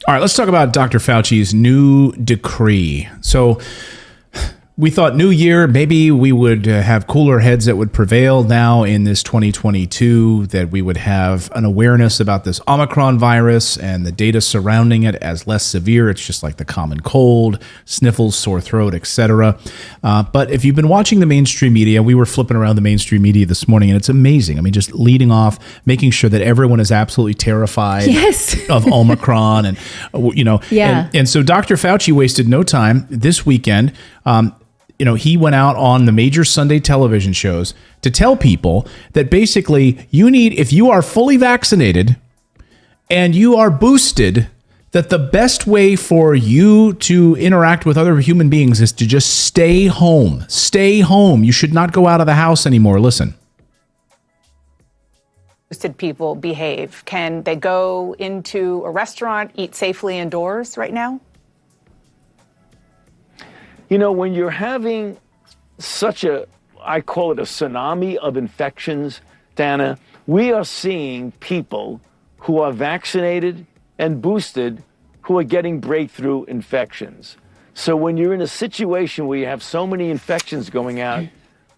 All right, let's talk about Dr. Fauci's new decree. So we thought new year, maybe we would have cooler heads that would prevail now in this 2022, that we would have an awareness about this Omicron virus and the data surrounding it as less severe. It's just like the common cold, sniffles, sore throat, etc. But if you've been watching the mainstream media, we were flipping around the mainstream media this morning, and it's amazing. I mean, just leading off, making sure that everyone is absolutely terrified of Omicron. And, and so Dr. Fauci wasted no time this weekend. He went out on the major Sunday television shows to tell people that basically if you are fully vaccinated and you are boosted, that the best way for you to interact with other human beings is to just stay home. Stay home. You should not go out of the house anymore. Listen. Boosted people behave? Can they go into a restaurant, eat safely indoors right now? When you're having I call it a tsunami of infections, Dana, we are seeing people who are vaccinated and boosted who are getting breakthrough infections. So when you're in a situation where you have so many infections going out,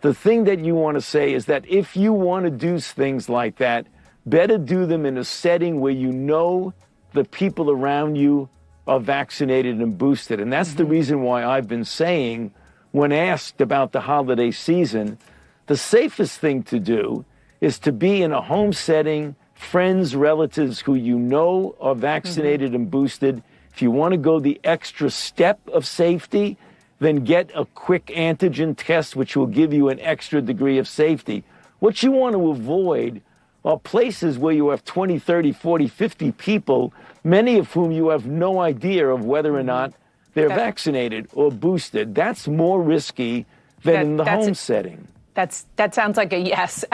the thing that you want to say is that if you want to do things like that, better do them in a setting where the people around you are vaccinated and boosted. And that's the reason why I've been saying, when asked about the holiday season, the safest thing to do is to be in a home setting, friends, relatives who are vaccinated and boosted. If you want to go the extra step of safety, then get a quick antigen test, which will give you an extra degree of safety. What you want to avoid are places where you have 20, 30, 40, 50 people, many of whom you have no idea of whether or not they're vaccinated or boosted. That's more risky than in the home setting. That sounds like a yes.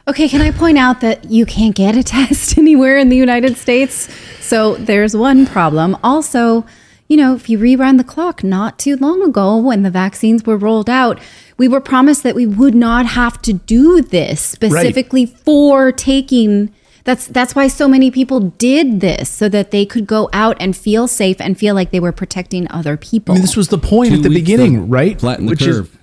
Okay, can I point out that you can't get a test anywhere in the United States? So there's one problem. Also, if you rerun the clock, not too long ago when the vaccines were rolled out, we were promised that we would not have to do this specifically for taking. That's why so many people did this, so that they could go out and feel safe and feel like they were protecting other people. I mean, this was the point at the beginning, right? Flatten the curve.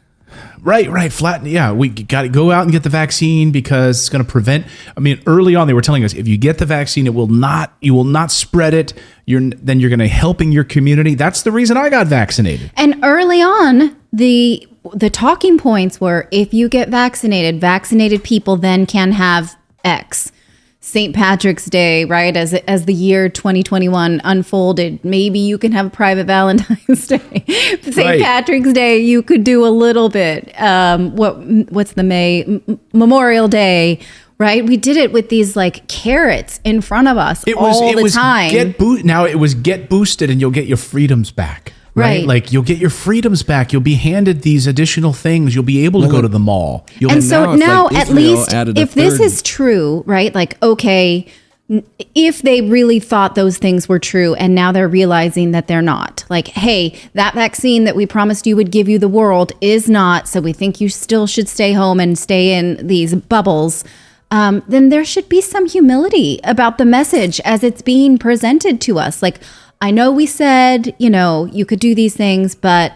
Right. Flatten. Yeah, we got to go out and get the vaccine because it's going to prevent. I mean, early on they were telling us if you get the vaccine, you will not spread it. Then you're going to helping your community. That's the reason I got vaccinated. And early on, the talking points were, if you get vaccinated people then can have X. St. Patrick's Day, right? As the year 2021 unfolded, maybe you can have a private Valentine's Day. St. Patrick's Day, you could do a little bit. What's the Memorial Day, right? We did it with these like carrots in front of us all the time. Now it was get boosted and you'll get your freedoms back. Right. Like you'll get your freedoms back. You'll be handed these additional things. You'll be able to go to the mall. And so now at least if this is true, right? Like, okay, if they really thought those things were true and now they're realizing that they're not, like, hey, that vaccine that we promised you would give you the world is not. So we think you still should stay home and stay in these bubbles. Then there should be some humility about the message as it's being presented to us. Like, I know we said, you could do these things, but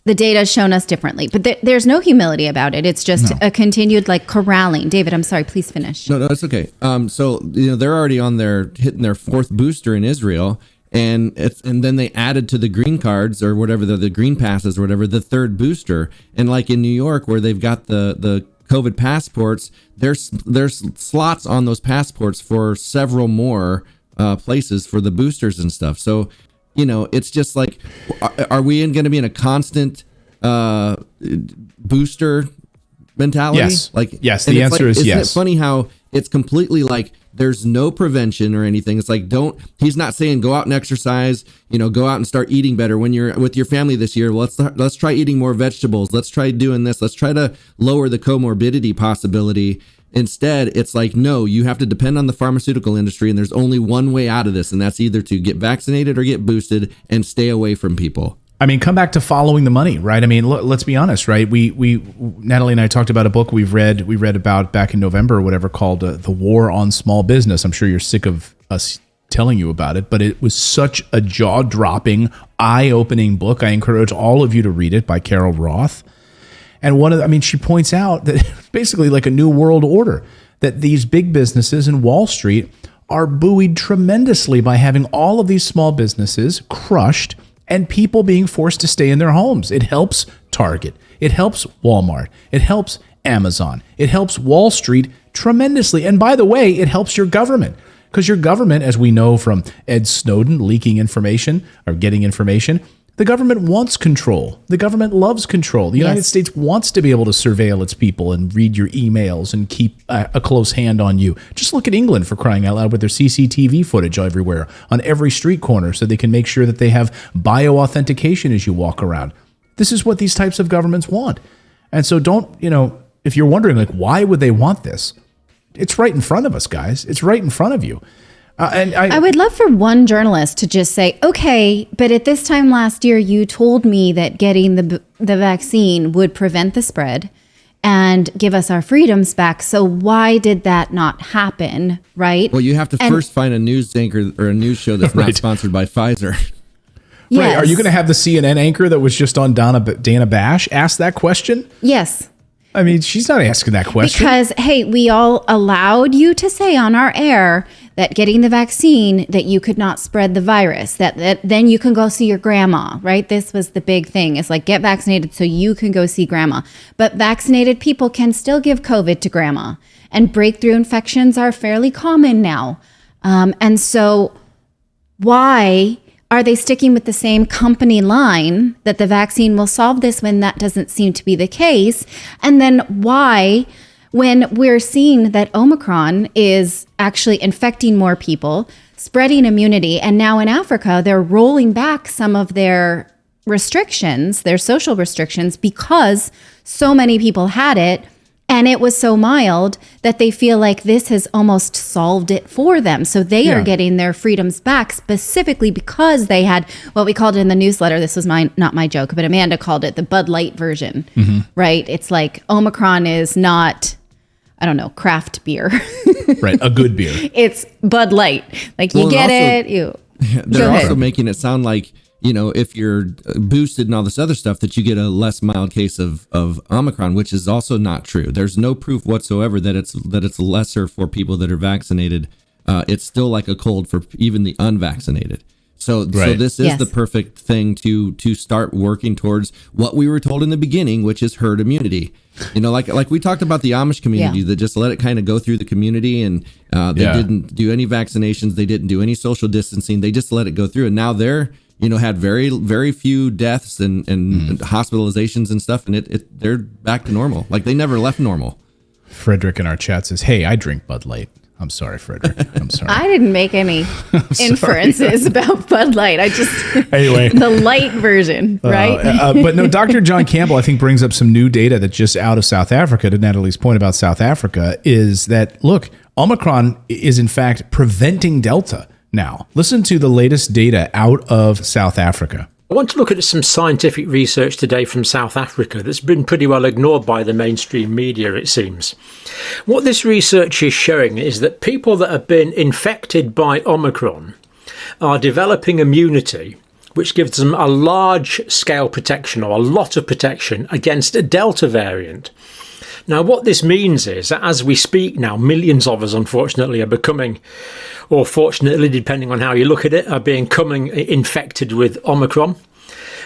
the data has shown us differently. But there's no humility about it. It's just a continued corralling. David, I'm sorry, please finish. No, it's okay. So they're already hitting their fourth booster in Israel, and then they added to the green cards or whatever the green passes or whatever the third booster. And like in New York, where they've got the COVID passports, there's slots on those passports for several more places for the boosters and stuff. So, it's just like, are we going to be in a constant booster mentality? Yes. Yes. The answer is yes. Isn't it funny how it's completely like there's no prevention or anything? It's like, he's not saying go out and exercise, go out and start eating better when you're with your family this year. Let's try eating more vegetables. Let's try doing this. Let's try to lower the comorbidity possibility. Instead, it's like, no, you have to depend on the pharmaceutical industry, and there's only one way out of this, and that's either to get vaccinated or get boosted and stay away from people. I mean, come back to following the money, right? I mean, let's be honest, right? We Natalie and I talked about a book we read about back in November or whatever called The War on Small Business. I'm sure you're sick of us telling you about it, but it was such a jaw-dropping, eye-opening book. I encourage all of you to read it, by Carol Roth. And she points out that basically like a new world order, that these big businesses in Wall Street are buoyed tremendously by having all of these small businesses crushed and people being forced to stay in their homes. It helps Target. It helps Walmart. It helps Amazon. It helps Wall Street tremendously. And by the way, it helps your government. Because your government, as we know from Ed Snowden leaking information or getting information, the government wants control. The government loves control. The United States wants to be able to surveil its people and read your emails and keep a close hand on you. Just look at England, for crying out loud, with their CCTV footage everywhere on every street corner so they can make sure that they have bioauthentication as you walk around. This is what these types of governments want. And so don't, if you're wondering, like, why would they want this? It's right in front of us, guys. It's right in front of you. And I would love for one journalist to just say, okay, but at this time last year, you told me that getting the vaccine would prevent the spread and give us our freedoms back. So why did that not happen, right? Well, you have to first find a news anchor or a news show that's not sponsored by Pfizer. Yes. Right. Are you going to have the CNN anchor that was just on Dana Bash ask that question? Yes. I mean, she's not asking that question. Because, hey, we all allowed you to say on our air that getting the vaccine, that you could not spread the virus, that then you can go see your grandma, right? This was the big thing. It's like, get vaccinated so you can go see grandma. But vaccinated people can still give COVID to grandma. And breakthrough infections are fairly common now. And so why are they sticking with the same company line that the vaccine will solve this when that doesn't seem to be the case? And then why, when we're seeing that Omicron is actually infecting more people, spreading immunity, and now in Africa, they're rolling back some of their restrictions, their social restrictions, because so many people had it, and it was so mild that they feel like this has almost solved it for them. So they are getting their freedoms back specifically because they had what we called in the newsletter. This was not my joke, but Amanda called it the Bud Light version, right? It's like Omicron is not, I don't know, craft beer. Right, a good beer. It's Bud Light. Like you get it. They're also making it sound like, if you're boosted and all this other stuff, that you get a less mild case of Omicron, which is also not true. There's no proof whatsoever that it's lesser for people that are vaccinated. It's still like a cold for even the unvaccinated. So this is the perfect thing to start working towards what we were told in the beginning, which is herd immunity. Like we talked about the Amish community that just let it kind of go through the community, and they didn't do any vaccinations. They didn't do any social distancing. They just let it go through. And now they're, had very, very few deaths and hospitalizations and stuff. And they're back to normal. Like they never left normal. Frederick in our chat says, hey, I drink Bud Light. I'm sorry, Frederick. I'm sorry. I didn't make any inferences about Bud Light. I just, anyway, the light version, right? But no, Dr. John Campbell, I think, brings up some new data that just out of South Africa, to Natalie's point about South Africa, is that, look, Omicron is in fact preventing Delta now. Listen to the latest data out of South Africa. I want to look at some scientific research today from South Africa that's been pretty well ignored by the mainstream media, it seems. What this research is showing is that people that have been infected by Omicron are developing immunity, which gives them a large-scale protection, or a lot of protection, against a Delta variant. Now, what this means is that as we speak now, millions of us, unfortunately, are becoming, or fortunately, depending on how you look at it, are becoming infected with Omicron.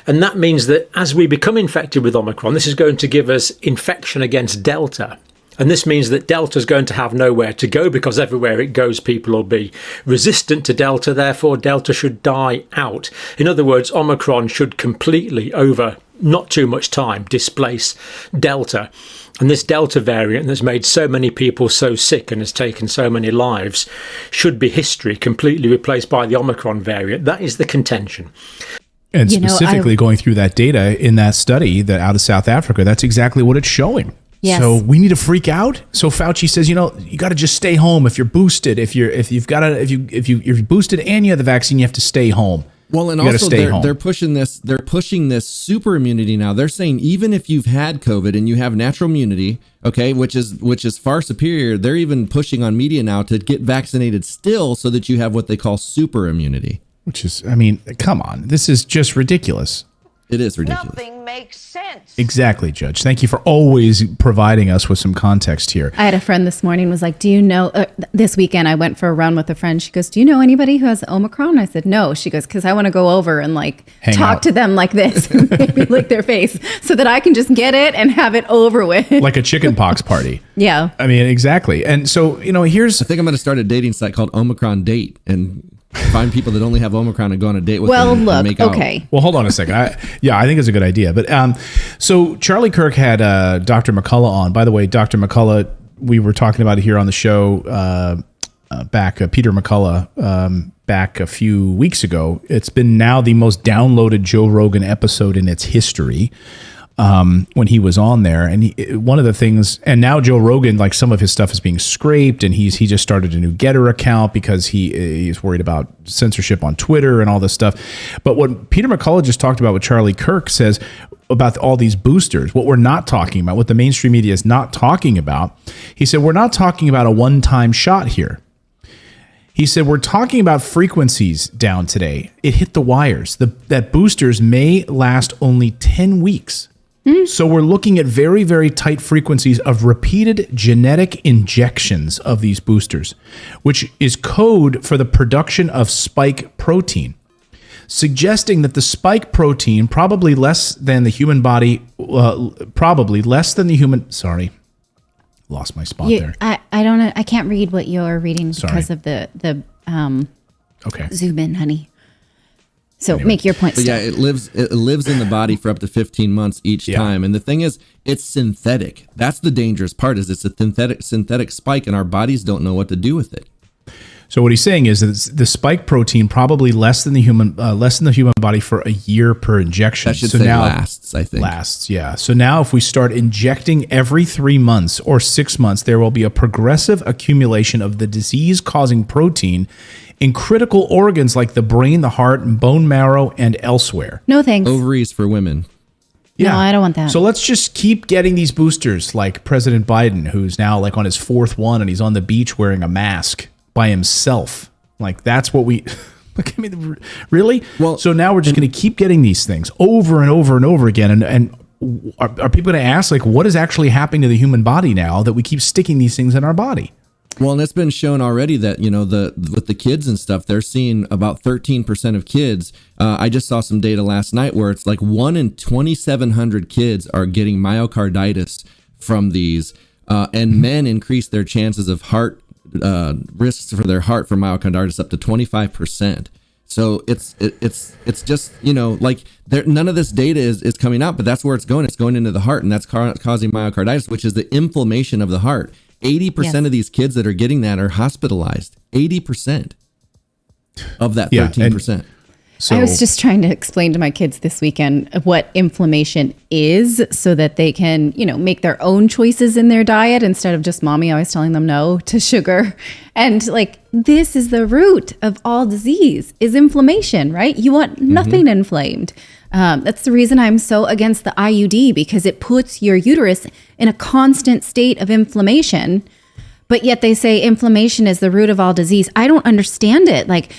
And that means that as we become infected with Omicron, this is going to give us infection against Delta. And this means that Delta is going to have nowhere to go, because everywhere it goes, people will be resistant to Delta. Therefore, Delta should die out. In other words, Omicron should completely, over not too much time, displace Delta. And this Delta variant that's made so many people so sick and has taken so many lives should be history, completely replaced by the Omicron variant. That is the contention. And specifically going through that data in that study that out of South Africa, that's exactly what it's showing. Yes. So we need to freak out. So Fauci says, you got to just stay home if you're boosted. If you're boosted and you have the vaccine, you have to stay home. Well, and also they're pushing this. They're pushing this super immunity now. They're saying even if you've had COVID and you have natural immunity, okay, which is far superior, they're even pushing on media now to get vaccinated still, so that you have what they call super immunity. Which is, I mean, come on, this is just ridiculous. It is ridiculous. Nothing makes sense. Exactly, Judge. Thank you for always providing us with some context here. I had a friend this morning was like, do you know, this weekend I went for a run with a friend. She goes, do you know anybody who has Omicron? I said, no. She goes, because I want to go over and like talk to them like this and maybe lick their face so that I can just get it and have it over with. Like a chicken pox party. Yeah. I mean, exactly. And so, I think I'm going to start a dating site called Omicron Date and find people that only have Omicron and go on a date with them. Well, look, make okay. Out. Well, hold on a second. I think it's a good idea. But so Charlie Kirk had Dr. McCullough on. By the way, Dr. McCullough, we were talking about it here on the show Peter McCullough back a few weeks ago. It's been now the most downloaded Joe Rogan episode in its history. When he was on there, and one of the things, and now Joe Rogan, like some of his stuff is being scraped, and he just started a new Getter account because he's worried about censorship on Twitter and all this stuff. But what Peter McCullough just talked about, what Charlie Kirk says about all these boosters, what we're not talking about, what the mainstream media is not talking about, he said, we're not talking about a one-time shot here. He said, we're talking about frequencies down today. It hit the wires. That boosters may last only 10 weeks. So we're looking at very, very tight frequencies of repeated genetic injections of these boosters, which is code for the production of spike protein, suggesting that the spike protein, probably less than the human body, sorry, lost my spot there. I don't know. I can't read what you're reading because of the okay. Zoom in, honey. So anyway, make your point. But yeah, it lives in the body for up to 15 months each time. And the thing is, it's synthetic. That's the dangerous part, is it's a synthetic spike, and our bodies don't know what to do with it. So what he's saying is that the spike protein probably less than the human body for a year per injection. That should say lasts, I think. Lasts, yeah. So now if we start injecting every 3 months or 6 months, there will be a progressive accumulation of the disease-causing protein in critical organs like the brain, the heart, and bone marrow, and elsewhere. No thanks. Ovaries for women. Yeah. No, I don't want that. So let's just keep getting these boosters, like President Biden, who's now like on his 4th one, and he's on the beach wearing a mask by himself. Like, that's what we... Like, I mean, really? Well, so now we're just going to keep getting these things over and over and over again. And are people going to ask, like, what is actually happening to the human body now that we keep sticking these things in our body? Well, and it's been shown already that, with the kids and stuff, they're seeing about 13% of kids. I just saw some data last night where it's like 1 in 2,700 kids are getting myocarditis from these. And men increase their chances of heart risks for their heart for myocarditis up to 25%. So it's just, like none of this data is coming out, but that's where it's going. It's going into the heart, and that's causing myocarditis, which is the inflammation of the heart. 80% of these kids that are getting that are hospitalized. 80% of that 13%. So, I was just trying to explain to my kids this weekend what inflammation is so that they can, make their own choices in their diet instead of just mommy always telling them no to sugar. And like, this is the root of all disease is inflammation, right? You want nothing inflamed. That's the reason I'm so against the IUD, because it puts your uterus in a constant state of inflammation. But yet they say inflammation is the root of all disease. I don't understand it. Like,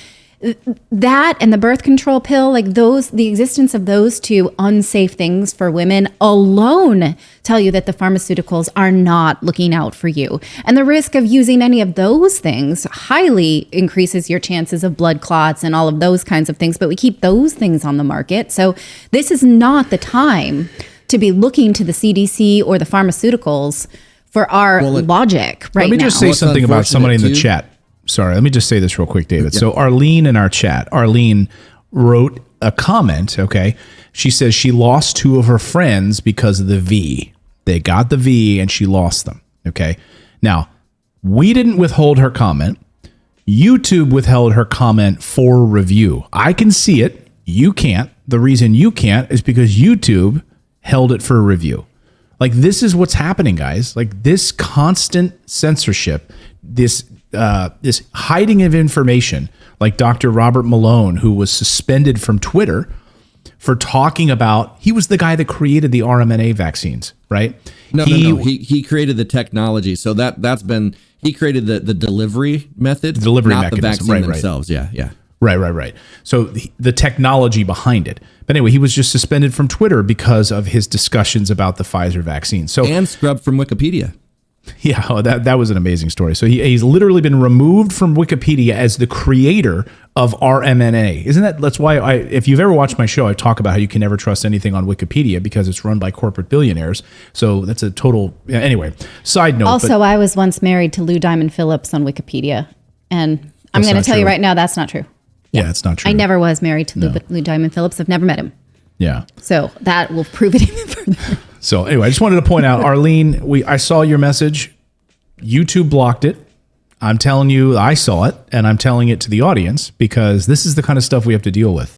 that and the birth control pill, like the existence of those two unsafe things for women alone tell you that the pharmaceuticals are not looking out for you. And the risk of using any of those things highly increases your chances of blood clots and all of those kinds of things. But we keep those things on the market. So this is not the time to be looking to the CDC or the pharmaceuticals for our logic right now. Let me just say something about somebody in the chat. Sorry, let me just say this real quick, David. Yeah. So Arlene in our chat, Arlene wrote a comment, okay? She says she lost 2 of her friends because of the V. They got the V and she lost them, okay? Now, we didn't withhold her comment. YouTube withheld her comment for review. I can see it. You can't. The reason you can't is because YouTube held it for review. Like, this is what's happening, guys. Like, this constant censorship, this this hiding of information, like Dr. Robert Malone, who was suspended from Twitter for talking about, he was the guy that created the RMNA vaccines, right? No. He created the technology. So he created the delivery method, not mechanism, the vaccine themselves. Right. Yeah. Right. So the technology behind it. But anyway, he was just suspended from Twitter because of his discussions about the Pfizer vaccine. And scrubbed from Wikipedia. Yeah, that was an amazing story. So he's literally been removed from Wikipedia as the creator of RMNA. That's why if you've ever watched my show, I talk about how you can never trust anything on Wikipedia because it's run by corporate billionaires. So that's a total, anyway, side note. Also, I was once married to Lou Diamond Phillips on Wikipedia. And I'm going to tell you right now, that's not true. Yeah, it's not true. I never was married to Lou Diamond Phillips. I've never met him. Yeah. So that will prove it even further. So anyway, I just wanted to point out, Arlene, I saw your message. YouTube blocked it. I'm telling you, I saw it, and I'm telling it to the audience because this is the kind of stuff we have to deal with.